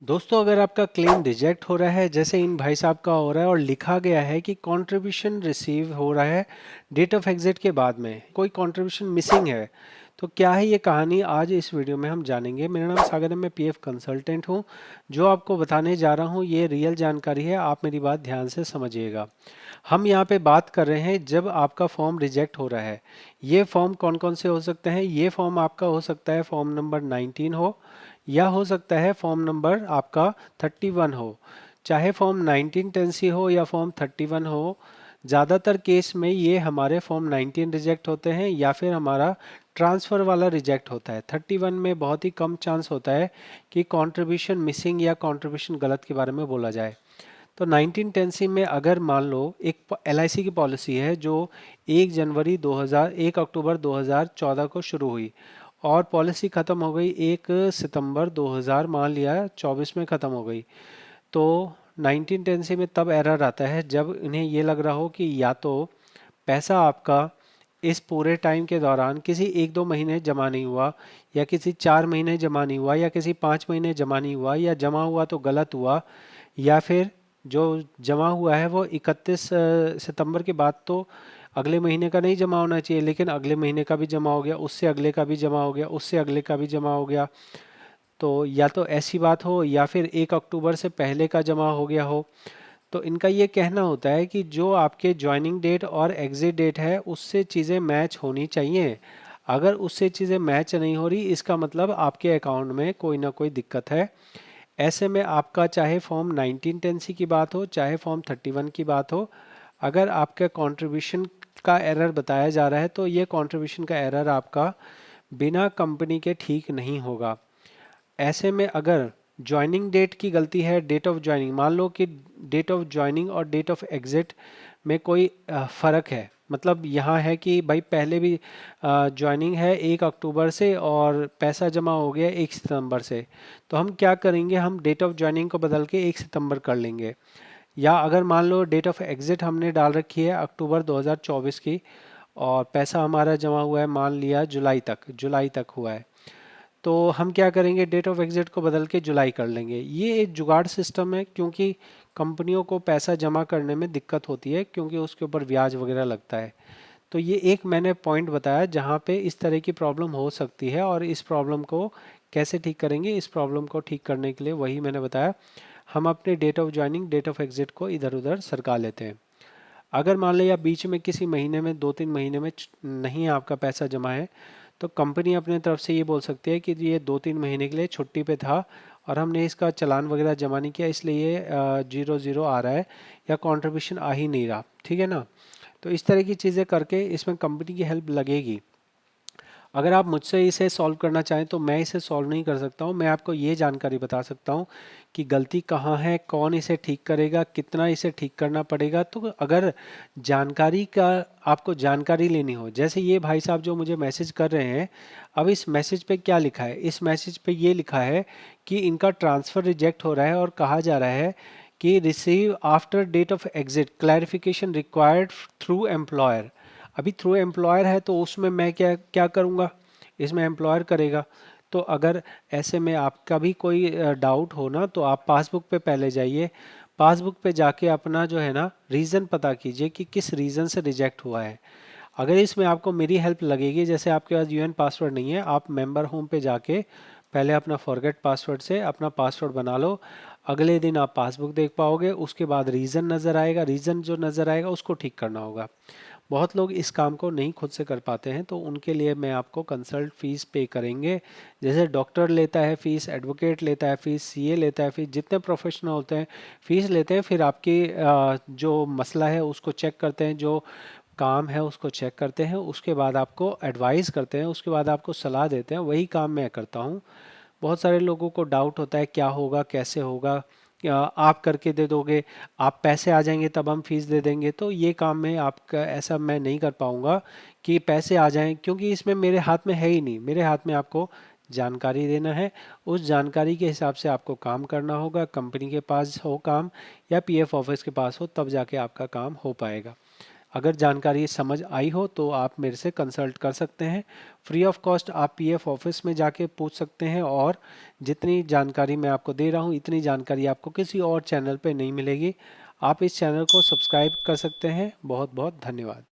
दोस्तों, अगर आपका क्लेम रिजेक्ट हो रहा है जैसे इन भाई साहब का हो रहा है और लिखा गया है कि कंट्रीब्यूशन रिसीव हो रहा है डेट ऑफ एग्जिट के बाद में कोई कंट्रीब्यूशन मिसिंग है, तो क्या है ये कहानी आज इस वीडियो में हम जानेंगे। मेरा नाम सागर है, मैं पीएफ कंसल्टेंट हूँ। जो आपको बताने जा रहा हूँ ये रियल जानकारी है, आप मेरी बात ध्यान से समझिएगा। हम यहाँ पे बात कर रहे हैं जब आपका फॉर्म रिजेक्ट हो रहा है। ये फॉर्म कौन कौन से हो सकते हैं? ये फॉर्म आपका हो सकता है फॉर्म नंबर 19 हो, या हो सकता है फॉर्म नंबर आपका 31 हो। चाहे फॉर्म 1910 हो या फॉर्म 31 हो, ज़्यादातर केस में ये हमारे फॉर्म 19 रिजेक्ट होते हैं या फिर हमारा ट्रांसफ़र वाला रिजेक्ट होता है। 31 में बहुत ही कम चांस होता है कि कंट्रीब्यूशन मिसिंग या कंट्रीब्यूशन गलत के बारे में बोला जाए। तो 1910 में अगर मान लो एक एलआईसी की पॉलिसी है जो 1 जनवरी 2000 1 अक्टूबर 2014 को शुरू हुई और पॉलिसी ख़त्म हो गई 1 सितंबर 2000 मान लिया 24 में ख़त्म हो गई। तो 1910 में तब एरर आता है जब इन्हें ये लग रहा हो कि या तो पैसा आपका इस पूरे टाइम के दौरान किसी 1-2 महीने जमा नहीं हुआ, या किसी 4 महीने जमा नहीं हुआ, या किसी 5 महीने जमा नहीं हुआ, या जमा हुआ तो गलत हुआ, या फिर जो जमा हुआ है वो 31 सितंबर के बाद तो अगले महीने का नहीं जमा होना चाहिए, लेकिन अगले महीने का भी जमा हो गया, उससे अगले का भी जमा हो गया, उससे अगले का भी जमा हो गया। तो या तो ऐसी बात हो या फिर 1 अक्टूबर से पहले का जमा हो गया हो। तो इनका ये कहना होता है कि जो आपके ज्वाइनिंग डेट और एग्जिट डेट है उससे चीज़ें मैच होनी चाहिए। अगर उससे चीज़ें मैच नहीं हो रही, इसका मतलब आपके अकाउंट में कोई ना कोई दिक्कत है। ऐसे में आपका चाहे फॉर्म 1910 की बात हो चाहे फॉर्म 31 की बात हो, अगर आपका कंट्रीब्यूशन का एरर बताया जा रहा है तो ये कंट्रीब्यूशन का एरर आपका बिना कंपनी के ठीक नहीं होगा। ऐसे में अगर ज्वाइनिंग डेट की गलती है, डेट ऑफ ज्वाइनिंग मान लो कि डेट ऑफ ज्वाइनिंग और डेट ऑफ एग्जिट में कोई फ़र्क है, मतलब यहाँ है कि भाई पहले भी ज्वाइनिंग है 1 अक्टूबर से और पैसा जमा हो गया 1 सितंबर से, तो हम क्या करेंगे, हम डेट ऑफ ज्वाइनिंग को बदल के 1 सितंबर कर लेंगे। या अगर मान लो डेट ऑफ एग्जिट हमने डाल रखी है अक्टूबर 2024 की और पैसा हमारा जमा हुआ है मान लिया जुलाई तक हुआ है, तो हम क्या करेंगे, डेट ऑफ एग्जिट को बदल के जुलाई कर लेंगे। ये एक जुगाड़ सिस्टम है क्योंकि कंपनियों को पैसा जमा करने में दिक्कत होती है क्योंकि उसके ऊपर ब्याज वगैरह लगता है। तो ये एक मैंने पॉइंट बताया जहाँ पे इस तरह की प्रॉब्लम हो सकती है, और इस प्रॉब्लम को कैसे ठीक करेंगे, इस प्रॉब्लम को ठीक करने के लिए वही मैंने बताया, हम अपने date of joining date of exit को इधर उधर सरका लेते हैं। अगर मान लिया बीच में किसी महीने में 2-3 महीने में नहीं आपका पैसा जमा है, तो कंपनी अपने तरफ से ये बोल सकती है कि ये 2-3 महीने के लिए छुट्टी पे था और हमने इसका चालान वगैरह जमा नहीं किया इसलिए ये 0-0 आ रहा है या कंट्रीब्यूशन आ ही नहीं रहा, ठीक है ना। तो इस तरह की चीज़ें करके इसमें कंपनी की हेल्प लगेगी। अगर आप मुझसे इसे सॉल्व करना चाहें तो मैं इसे सॉल्व नहीं कर सकता हूँ, मैं आपको ये जानकारी बता सकता हूँ कि गलती कहाँ है, कौन इसे ठीक करेगा, कितना इसे ठीक करना पड़ेगा। तो अगर जानकारी का आपको जानकारी लेनी हो, जैसे ये भाई साहब जो मुझे मैसेज कर रहे हैं, अब इस मैसेज पे क्या लिखा है, इस मैसेज पे ये लिखा है कि इनका ट्रांसफ़र रिजेक्ट हो रहा है और कहा जा रहा है कि receive after date of exit clarification required through employer. अभी थ्रू एम्प्लॉयर है तो उसमें मैं क्या क्या करूँगा, इसमें एम्प्लॉयर करेगा। तो अगर ऐसे में आपका भी कोई डाउट हो ना, तो आप पासबुक पे पहले जाइए, पासबुक पे जाके अपना जो है ना रीज़न पता कीजिए कि किस रीज़न से रिजेक्ट हुआ है। अगर इसमें आपको मेरी हेल्प लगेगी, जैसे आपके पास यूएन पासवर्ड नहीं है, आप मेंबर होम पे जाके पहले अपना फॉरगेट पासवर्ड से अपना पासवर्ड बना लो। अगले दिन आप पासबुक देख पाओगे, उसके बाद रीज़न नज़र आएगा, रीज़न जो नज़र आएगा उसको ठीक करना होगा। बहुत लोग इस काम को नहीं खुद से कर पाते हैं, तो उनके लिए मैं आपको कंसल्ट फीस पे करेंगे। जैसे डॉक्टर लेता है फीस, एडवोकेट लेता है फीस, सीए लेता है फीस, जितने प्रोफेशनल होते हैं फीस लेते हैं। फिर आपकी जो मसला है उसको चेक करते हैं, जो काम है उसको चेक करते हैं, उसके बाद आपको एडवाइस करते हैं, उसके बाद आपको सलाह देते हैं। वही काम मैं करता हूँ। बहुत सारे लोगों को डाउट होता है क्या होगा, कैसे होगा, क्या आप करके दे दोगे, आप पैसे आ जाएंगे तब हम फीस दे देंगे। तो ये काम में आपका ऐसा मैं नहीं कर पाऊँगा कि पैसे आ जाएं, क्योंकि इसमें मेरे हाथ में है ही नहीं। मेरे हाथ में आपको जानकारी देना है, उस जानकारी के हिसाब से आपको काम करना होगा। कंपनी के पास हो काम या पीएफ ऑफिस के पास हो, तब जाके आपका काम हो पाएगा। अगर जानकारी समझ आई हो तो आप मेरे से कंसल्ट कर सकते हैं। फ्री ऑफ कॉस्ट आप पीएफ ऑफिस में जाके पूछ सकते हैं, और जितनी जानकारी मैं आपको दे रहा हूँ इतनी जानकारी आपको किसी और चैनल पे नहीं मिलेगी। आप इस चैनल को सब्सक्राइब कर सकते हैं। बहुत बहुत धन्यवाद।